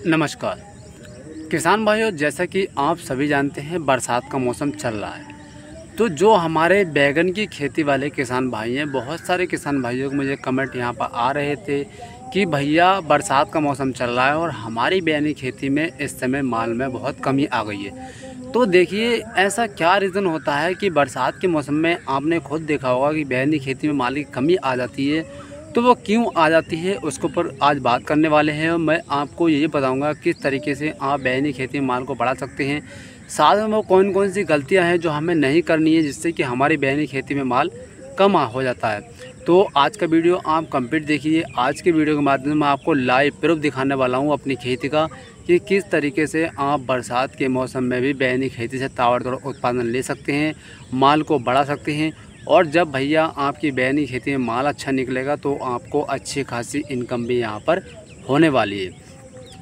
नमस्कार किसान भाइयों, जैसा कि आप सभी जानते हैं बरसात का मौसम चल रहा है। तो जो हमारे बैगन की खेती वाले किसान भाई हैं, बहुत सारे किसान भाइयों को मुझे कमेंट यहाँ पर आ रहे थे कि भैया बरसात का मौसम चल रहा है और हमारी बैगनी खेती में इस समय माल में बहुत कमी आ गई है। तो देखिए ऐसा क्या रीज़न होता है कि बरसात के मौसम में आपने खुद देखा होगा कि बैगनी खेती में माल की कमी आ जाती है। तो वो क्यों आ जाती है उसके ऊपर आज बात करने वाले हैं और मैं आपको ये बताऊंगा किस तरीके से आप बैगनी खेती में माल को बढ़ा सकते हैं। साथ में वो कौन कौन सी गलतियां हैं जो हमें नहीं करनी है जिससे कि हमारी बैगनी खेती में माल कम हो जाता है। तो आज का वीडियो आप कंप्लीट देखिए। आज के वीडियो के माध्यम में आपको लाइव प्रूफ दिखाने वाला हूँ अपनी खेती का कि किस तरीके से आप बरसात के मौसम में भी बैगनी खेती से ताबड़तोड़ उत्पादन ले सकते हैं, माल को बढ़ा सकते हैं। और जब भैया आपकी बैगनी खेती में माल अच्छा निकलेगा तो आपको अच्छी खासी इनकम भी यहाँ पर होने वाली है।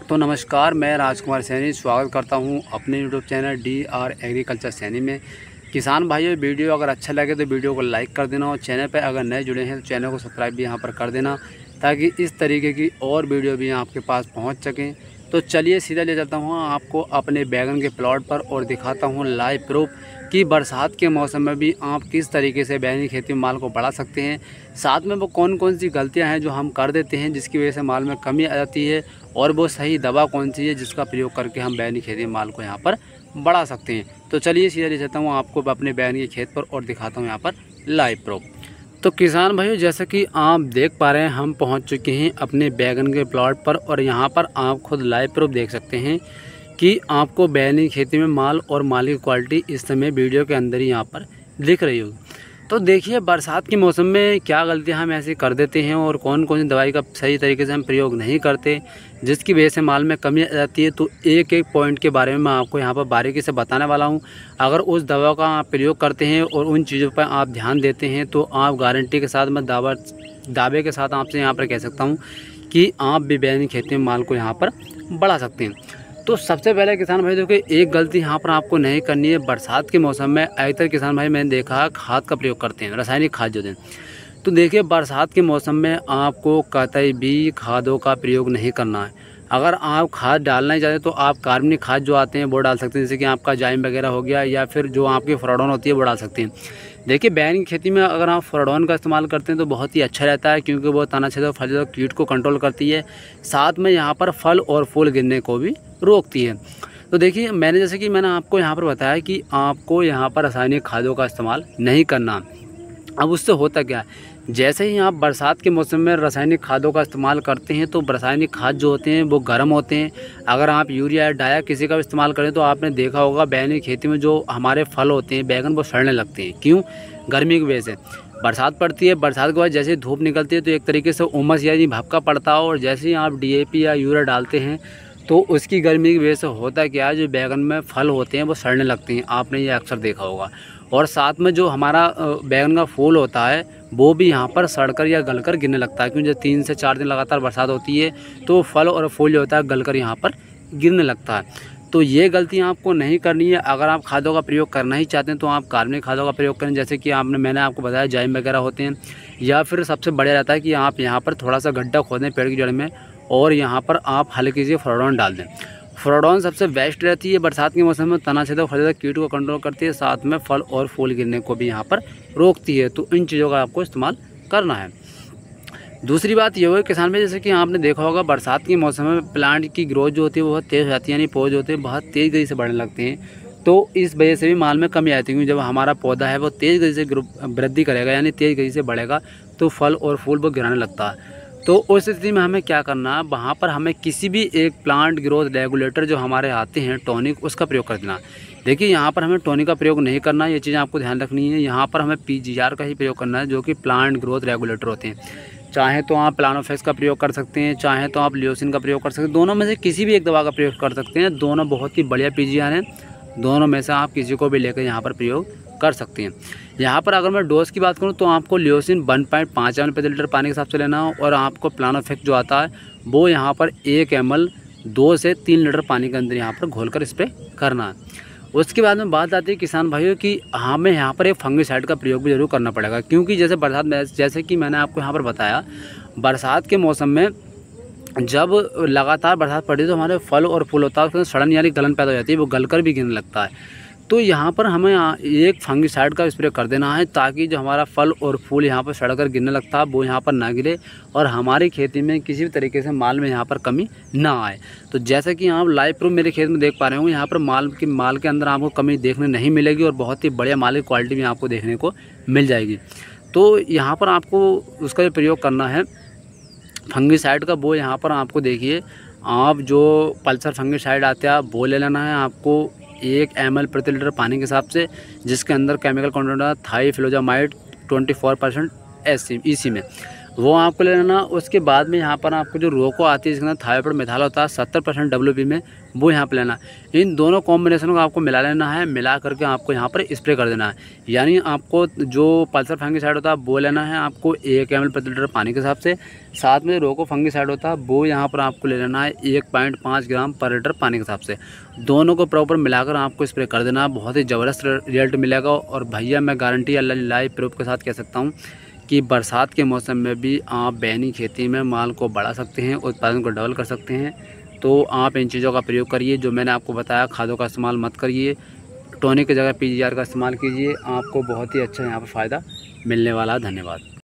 तो नमस्कार, मैं राजकुमार सैनी स्वागत करता हूँ अपने YouTube channel DR agriculture Saini में। किसान भाइयों, वीडियो अगर अच्छा लगे तो वीडियो को लाइक कर देना और चैनल पर अगर नए जुड़े हैं तो चैनल को सब्सक्राइब भी यहाँ पर कर देना ताकि इस तरीके की और वीडियो भी आपके पास पहुँच सकें। तो चलिए सीधा ले जाता हूँ आपको अपने बैगन के प्लॉट पर और दिखाता हूँ लाइव प्रूफ कि बरसात के मौसम में भी आप किस तरीके से बैगनी खेती में माल को बढ़ा सकते हैं। साथ में वो कौन कौन सी गलतियां हैं जो हम कर देते हैं जिसकी वजह से माल में कमी आ जाती है और वो सही दवा कौन सी है जिसका प्रयोग करके हम बैगनी खेती में माल को यहाँ पर बढ़ा सकते हैं। तो चलिए सीधा ले जाता हूँ आपको अपने बैगन के खेत पर और दिखाता हूँ यहाँ पर लाइव प्रूफ। तो किसान भाइयों, जैसा कि आप देख पा रहे हैं हम पहुंच चुके हैं अपने बैगन के प्लॉट पर और यहां पर आप खुद लाइव प्रूफ देख सकते हैं कि आपको बैगनी खेती में माल और माल की क्वालिटी इस समय वीडियो के अंदर ही यहां पर दिख रही होगी। तो देखिए बरसात के मौसम में क्या गलतियां हम ऐसे कर देते हैं और कौन कौन सी दवाई का सही तरीके से हम प्रयोग नहीं करते जिसकी वजह से माल में कमी आ जाती है। तो एक एक पॉइंट के बारे में मैं आपको यहाँ पर बारीकी से बताने वाला हूँ। अगर उस दवा का आप प्रयोग करते हैं और उन चीज़ों पर आप ध्यान देते हैं तो आप गारंटी के साथ मैं दावे के साथ आपसे यहाँ पर कह सकता हूँ कि आप भी बैगनी खेती में माल को यहाँ पर बढ़ा सकते हैं। तो सबसे पहले किसान भाई देखिए, एक गलती यहाँ पर आपको नहीं करनी है। बरसात के मौसम में अधिकतर किसान भाई मैंने देखा खाद का प्रयोग करते हैं, रासायनिक खाद जो दें। तो देखिए बरसात के मौसम में आपको कतई भी खादों का प्रयोग नहीं करना है। अगर आप खाद डालना ही चाहते तो आप कार्बनिक खाद जो आते हैं वो डाल सकते हैं, जैसे कि आपका जाइम वगैरह हो गया या फिर जो आपकी फ्राडोन होती है वो डाल सकते हैं। देखिए बैगन की खेती में अगर आप फ्राडोन का इस्तेमाल करते हैं तो बहुत ही अच्छा रहता है क्योंकि वो तना छेदक फल छेदक कीट को कंट्रोल करती है, साथ में यहाँ पर फल और फूल गिरने को भी रोकती है। तो देखिए जैसे कि मैंने आपको यहाँ पर बताया कि आपको यहाँ पर रासायनिक खादों का इस्तेमाल नहीं करना। अब उससे होता क्या है, जैसे ही आप बरसात के मौसम में रासायनिक खादों का इस्तेमाल करते हैं तो रासायनिक खाद जो होते हैं वो गर्म होते हैं। अगर आप यूरिया या डाया किसी का इस्तेमाल करें तो आपने देखा होगा बैगनी खेती में जो हमारे फल होते हैं बैगन वो सड़ने लगते हैं। क्यों? गर्मी की वजह से। बरसात पड़ती है, बरसात के बाद जैसे धूप निकलती है तो एक तरीके से उमस यानी भपका पड़ता है और जैसे ही आप DAP या यूरिया डालते हैं तो उसकी गर्मी की वजह से होता क्या है, जो बैगन में फल होते हैं वो सड़ने लगते हैं। आपने ये अक्सर देखा होगा। और साथ में जो हमारा बैगन का फूल होता है वो भी यहाँ पर सड़कर या गलकर गिरने लगता है, क्योंकि जब 3 से 4 दिन लगातार बरसात होती है तो फल और फूल जो होता है गलकर यहाँ पर गिरने लगता है। तो ये गलती आपको नहीं करनी है। अगर आप खादों का प्रयोग करना ही चाहते हैं तो आप कार्बनिक खादों का प्रयोग करें, जैसे कि मैंने आपको बताया जाइम वगैरह होते हैं। या फिर सबसे बढ़िया रहता है कि आप यहाँ पर थोड़ा सा गड्ढा खोदें पेड़ की जड़ में और यहाँ पर आप हल्की सी फ्राडोन डाल दें। फ्राडोन सबसे बेस्ट रहती है बरसात के मौसम में, तना छेदक फल छेदक कीट को कंट्रोल करती है, साथ में फल और फूल गिरने को भी यहाँ पर रोकती है। तो इन चीज़ों का आपको इस्तेमाल करना है। दूसरी बात ये है किसान भाई, जैसे कि आपने देखा होगा बरसात के मौसम में प्लांट की ग्रोथ जो होती है वो बहुत तेज़ हो जाती है, यानी पौधे होते हैं बहुत तेज़ गति से बढ़ने लगते हैं। तो इस वजह से भी माल में कमी आती है, क्योंकि जब हमारा पौधा है वो तेज़ गति से वृद्धि करेगा यानी तेज़ गति से बढ़ेगा तो फल और फूल वो गिराने लगता है। तो उस स्थिति में हमें क्या करना है, वहाँ पर हमें किसी भी एक प्लांट ग्रोथ रेगुलेटर जो हमारे आते हैं टॉनिक, उसका प्रयोग कर देना। देखिए यहाँ पर हमें टॉनिक का प्रयोग नहीं करना, ये चीज़ आपको ध्यान रखनी है। यहाँ पर हमें PGR का ही प्रयोग करना है जो कि प्लांट ग्रोथ रेगुलेटर होते हैं। चाहे तो आप प्लानोफेक्स का प्रयोग कर सकते हैं, चाहे तो आप लियोसिन का प्रयोग कर सकते हैं। दोनों में से किसी भी एक दवा का प्रयोग कर सकते हैं। दोनों बहुत ही बढ़िया PGR हैं, दोनों में से आप किसी को भी लेकर यहाँ पर प्रयोग कर सकते हैं। यहाँ पर अगर मैं डोज की बात करूँ तो आपको लियोसिन 1.5 ml प्रति लीटर पानी के हिसाब से लेना हो और आपको प्लानोफेक्स जो आता है वो यहाँ पर 1 ml 2 से 3 लीटर पानी के अंदर यहाँ पर घोलकर स्प्रे करना है। उसके बाद में बात आती है किसान भाइयों कि हमें यहाँ पर एक फंगिसाइड का प्रयोग भी जरूर करना पड़ेगा, क्योंकि जैसे बरसात में, जैसे कि मैंने आपको यहाँ पर बताया, बरसात के मौसम में जब लगातार बरसात पड़ी तो हमारे फल और फूल होता है उसके अंदर सड़न यानी गलन पैदा हो जाती है, वो गलकर भी गिरने लगता है। तो यहाँ पर हमें एक फंगिसाइड का स्प्रे कर देना है ताकि जो हमारा फल और फूल यहाँ पर सड़कर गिरने लगता है वो यहाँ पर ना गिरे और हमारी खेती में किसी भी तरीके से माल में यहाँ पर कमी ना आए। तो जैसा कि आप लाइव प्रूफ मेरे खेत में देख पा रहे होंगे, यहाँ पर माल के अंदर आपको कमी देखने नहीं मिलेगी और बहुत ही बढ़िया माल की क्वालिटी भी आपको देखने को मिल जाएगी। तो यहाँ पर आपको उसका जो प्रयोग करना है फंगिसाइड का, वो यहाँ पर आपको देखिए, आप जो पल्सर फंगिसाइड आते हैं वो ले लेना है आपको 1 ml प्रति लीटर पानी के हिसाब से, जिसके अंदर केमिकल कंटेंट है थाइफ्लोजामाइड 24% EC में, वो आपको ले लेना। उसके बाद में यहाँ पर आपको जो रोको आती है जिसके अंदर थाइरोइड मेथाइल होता है 70% WP में, वो यहाँ पे लेना। इन दोनों कॉम्बिनेशन को आपको मिला लेना है, मिला करके आपको यहाँ पर स्प्रे कर देना है। यानी आपको जो पल्सर फंगिसाइड होता है वो लेना है आपको 1 ml प्रति लीटर पानी के हिसाब से, साथ में रोको फंगिसाइड होता है वो यहाँ पर आपको ले लेना है 1.5 ग्राम पर लीटर पानी के हिसाब से। दोनों को प्रॉपर मिलाकर आपको स्प्रे कर देना है, बहुत ही ज़बरदस्त रिजल्ट मिलेगा। और भैया मैं गारंटी अल्लाह लाइव प्रूफ के साथ कह सकता हूँ कि बरसात के मौसम में भी आप बैगनी खेती में माल को बढ़ा सकते हैं, उत्पादन को डबल कर सकते हैं। तो आप इन चीज़ों का प्रयोग करिए जो मैंने आपको बताया। खादों का इस्तेमाल मत करिए, टॉनिक की जगह PGR का इस्तेमाल कीजिए, आपको बहुत ही अच्छा यहाँ पर फ़ायदा मिलने वाला है। धन्यवाद।